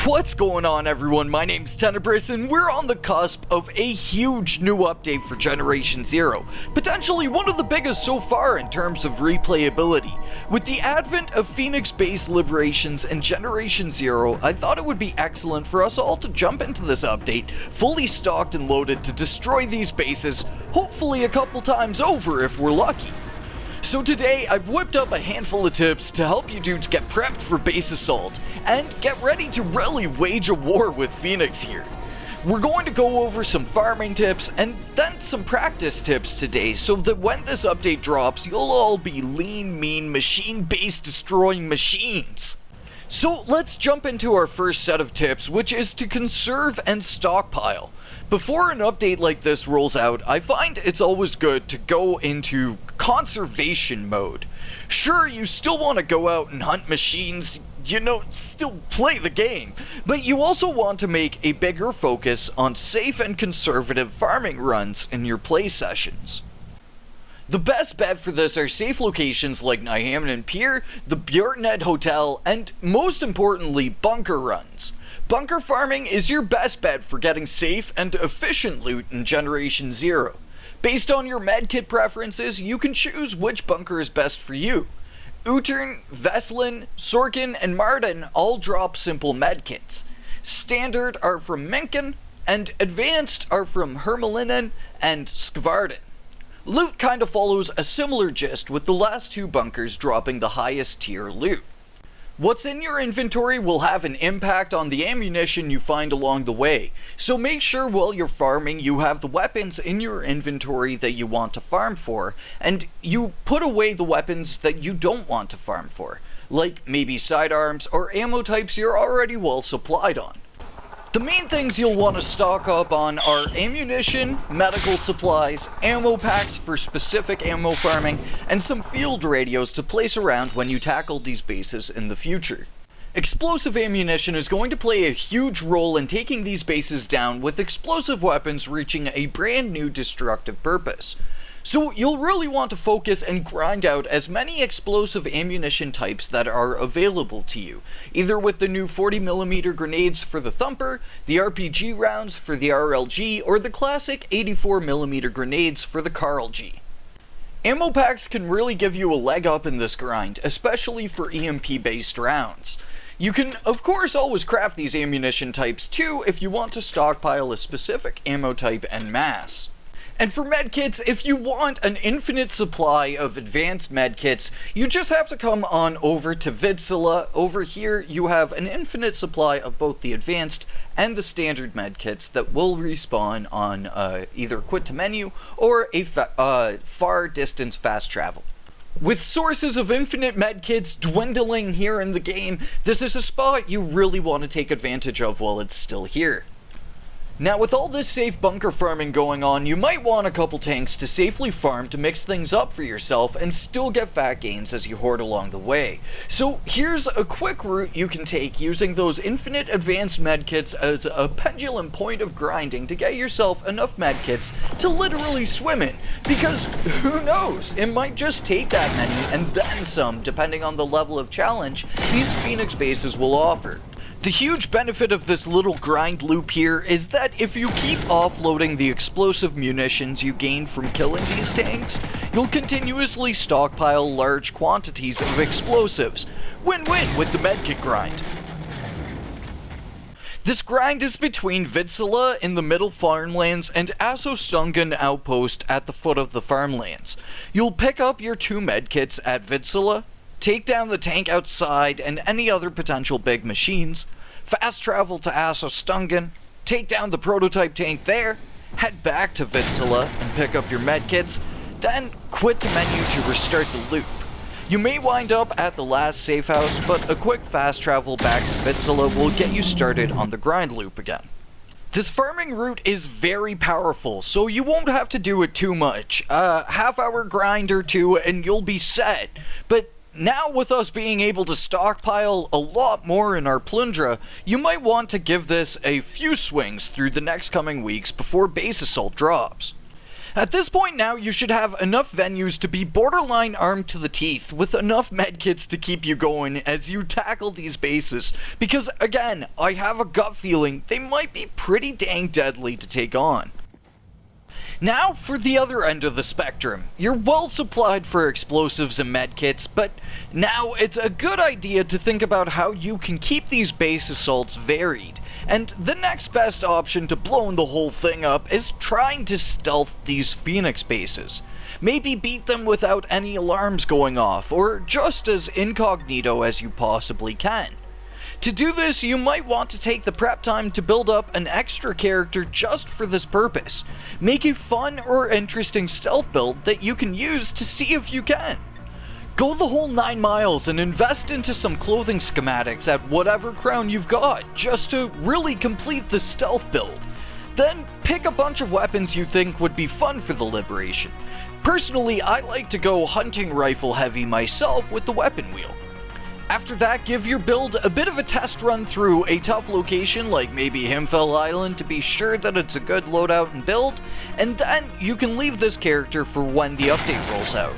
What's going on, everyone? My name's Tenebris, and we're on the cusp of a huge new update for Generation Zero, potentially one of the biggest so far in terms of replayability. With the advent of FNIX-based liberations and Generation Zero, I thought it would be excellent for us all to jump into this update, fully stocked and loaded to destroy these bases, hopefully a couple times over if we're lucky. So today, I've whipped up a handful of tips to help you dudes get prepped for base assault, and get ready to really wage a war with FNIX here. We're going to go over some farming tips, and then some practice tips today, so that when this update drops, you'll all be lean, mean, machine-based destroying machines. So let's jump into our first set of tips, which is to conserve and stockpile. Before an update like this rolls out, I find it's always good to go into conservation mode. Sure, you still want to go out and hunt machines, still play the game, but you also want to make a bigger focus on safe and conservative farming runs in your play sessions. The best bet for this are safe locations like Nyhamnen Pier, the Bjorned Hotel, and most importantly, bunker runs. Bunker farming is your best bet for getting safe and efficient loot in Generation Zero. Based on your medkit preferences, you can choose which bunker is best for you. Utern, Veslin, Sorkin, and Marden all drop simple medkits. Standard are from Minken, and Advanced are from Hermelinen and Skvarden. Loot kinda follows a similar gist, with the last two bunkers dropping the highest tier loot. What's in your inventory will have an impact on the ammunition you find along the way, so make sure while you're farming you have the weapons in your inventory that you want to farm for, and you put away the weapons that you don't want to farm for, like maybe sidearms or ammo types you're already well supplied on. The main things you'll want to stock up on are ammunition, medical supplies, ammo packs for specific ammo farming, and some field radios to place around when you tackle these bases in the future. Explosive ammunition is going to play a huge role in taking these bases down, with explosive weapons reaching a brand new destructive purpose. So you'll really want to focus and grind out as many explosive ammunition types that are available to you, either with the new 40mm grenades for the Thumper, the RPG rounds for the RLG, or the classic 84mm grenades for the CARLG. Ammo packs can really give you a leg up in this grind, especially for EMP-based rounds. You can, of course, always craft these ammunition types too if you want to stockpile a specific ammo type en masse. And for medkits, if you want an infinite supply of advanced medkits, you just have to come on over to Vidsela. Over here, you have an infinite supply of both the advanced and the standard medkits that will respawn on either quit to menu or a far distance fast travel. With sources of infinite medkits dwindling here in the game, this is a spot you really want to take advantage of while it's still here. Now, with all this safe bunker farming going on, you might want a couple tanks to safely farm to mix things up for yourself and still get fat gains as you hoard along the way. So here's a quick route you can take using those infinite advanced medkits as a pendulum point of grinding to get yourself enough medkits to literally swim in, because who knows, it might just take that many and then some depending on the level of challenge these FNIX bases will offer. The huge benefit of this little grind loop here is that if you keep offloading the explosive munitions you gain from killing these tanks, you'll continuously stockpile large quantities of explosives. Win-win with the medkit grind. This grind is between Vidsela in the middle farmlands and STORSKOGEN outpost at the foot of the farmlands. You'll pick up your 2 medkits at Vidsela, take down the tank outside and any other potential big machines, fast travel to STORSKOGEN, take down the prototype tank there, head back to Vidsela and pick up your medkits, then quit to menu to restart the loop. You may wind up at the last safe house, but a quick fast travel back to Vidsela will get you started on the grind loop again. This farming route is very powerful, so you won't have to do it too much. Half-hour grind or two and you'll be set, but now, with us being able to stockpile a lot more in our Plundra, you might want to give this a few swings through the next coming weeks before base assault drops. At this point now, you should have enough venues to be borderline armed to the teeth, with enough medkits to keep you going as you tackle these bases, because again, I have a gut feeling they might be pretty dang deadly to take on. Now for the other end of the spectrum. You're well supplied for explosives and medkits, but now it's a good idea to think about how you can keep these base assaults varied. And the next best option to blowing the whole thing up is trying to stealth these FNIX bases. Maybe beat them without any alarms going off, or just as incognito as you possibly can. To do this, you might want to take the prep time to build up an extra character just for this purpose. Make a fun or interesting stealth build that you can use to see if you can. Go the whole 9 miles and invest into some clothing schematics at whatever crown you've got, just to really complete the stealth build. Then pick a bunch of weapons you think would be fun for the Liberation. Personally, I like to go hunting rifle heavy myself with the weapon wheel. After that, give your build a bit of a test run through a tough location like maybe Himfell Island to be sure that it's a good loadout and build, and then you can leave this character for when the update rolls out.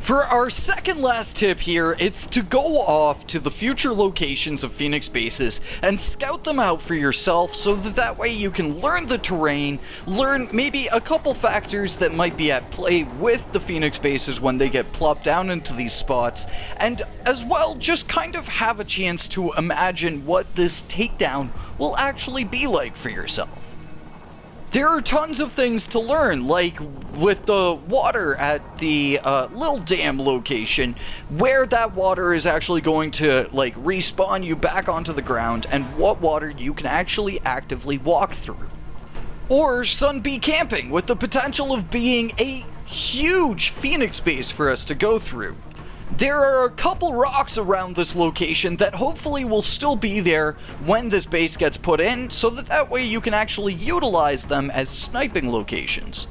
For our second last tip here, it's to go off to the future locations of FNIX bases and scout them out for yourself so that way you can learn the terrain, learn maybe a couple factors that might be at play with the FNIX bases when they get plopped down into these spots, and as well just kind of have a chance to imagine what this takedown will actually be like for yourself. There are tons of things to learn, like with the water at the LILLDAMM location, where that water is actually going to like respawn you back onto the ground, and what water you can actually actively walk through. Or SUNDBY camping, with the potential of being a huge FNIX base for us to go through. There are a couple rocks around this location that hopefully will still be there when this base gets put in, so that way you can actually utilize them as sniping locations.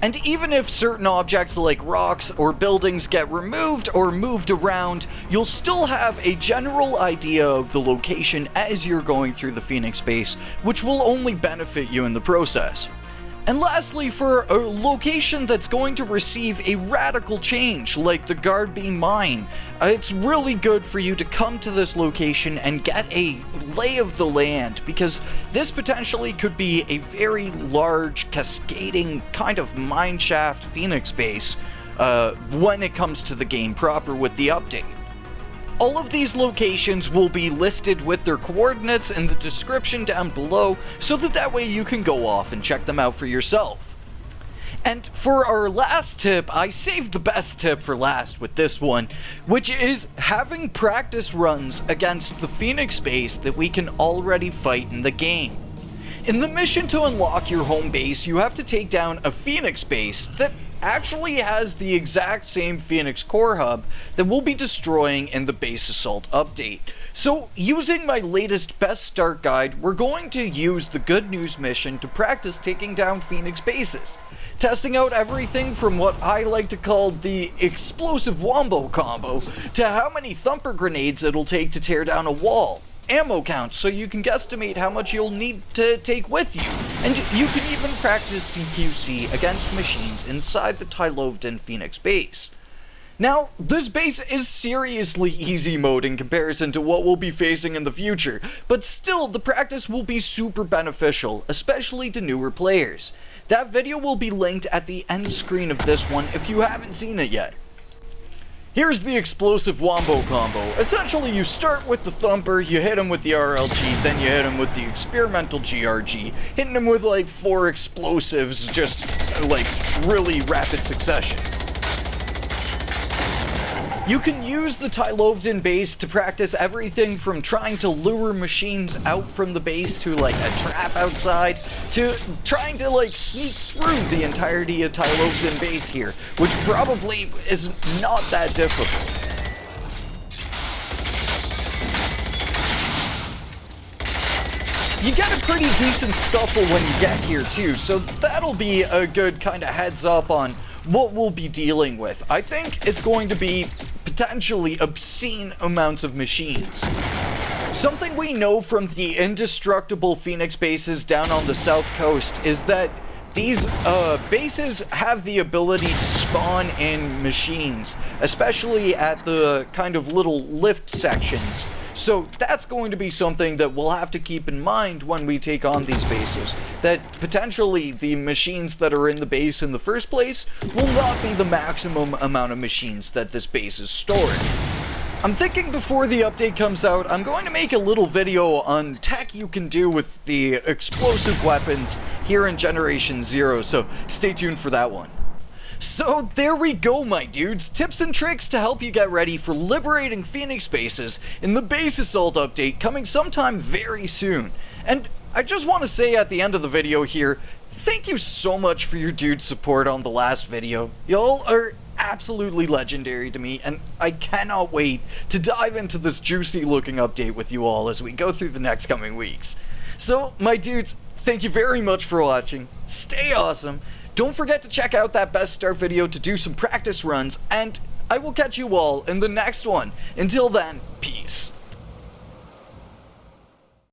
And even if certain objects like rocks or buildings get removed or moved around, you'll still have a general idea of the location as you're going through the FNIX base, which will only benefit you in the process. And lastly, for a location that's going to receive a radical change, like the GARDBERG mine, it's really good for you to come to this location and get a lay of the land, because this potentially could be a very large, cascading kind of mineshaft FNIX base when it comes to the game proper with the update. All of these locations will be listed with their coordinates in the description down below, so that way you can go off and check them out for yourself. And for our last tip, I saved the best tip for last with this one, which is having practice runs against the FNIX base that we can already fight in the game. In the mission to unlock your home base, you have to take down a FNIX base that actually has the exact same FNIX core hub that we'll be destroying in the base assault update. So using my latest best start guide, we're going to use the good news mission to practice taking down FNIX bases, testing out everything from what I like to call the explosive wombo combo to how many thumper grenades it'll take to tear down a wall, ammo counts so you can guesstimate how much you'll need to take with you, and you can even practice CQC against machines inside the LILLDAMM FNIX base. Now, this base is seriously easy mode in comparison to what we'll be facing in the future, but still the practice will be super beneficial, especially to newer players. That video will be linked at the end screen of this one if you haven't seen it yet. Here's the explosive wombo combo. Essentially, you start with the thumper, you hit him with the RLG, then you hit him with the experimental GRG, hitting him with like 4 explosives, just like really rapid succession. You can use the LILLDAMM base to practice everything from trying to lure machines out from the base to like a trap outside, to trying to like sneak through the entirety of LILLDAMM base here, which probably is not that difficult. You get a pretty decent scuffle when you get here too, so that'll be a good kind of heads up on what we'll be dealing with. I think it's going to be potentially obscene amounts of machines. Something we know from the indestructible FNIX bases down on the south coast is that these bases have the ability to spawn in machines, especially at the kind of little lift sections. So that's going to be something that we'll have to keep in mind when we take on these bases, that potentially the machines that are in the base in the first place will not be the maximum amount of machines that this base is storing. I'm thinking before the update comes out, I'm going to make a little video on tech you can do with the explosive weapons here in Generation 0, so stay tuned for that one. So there we go, my dudes. Tips and tricks to help you get ready for liberating FNIX bases in the base assault update coming sometime very soon. And I just want to say at the end of the video here, thank you so much for your dude's support on the last video. Y'all are absolutely legendary to me, and I cannot wait to dive into this juicy looking update with you all as we go through the next coming weeks. So, my dudes, thank you very much for watching. Stay awesome. Don't forget to check out that best start video to do some practice runs, and I will catch you all in the next one. Until then, peace.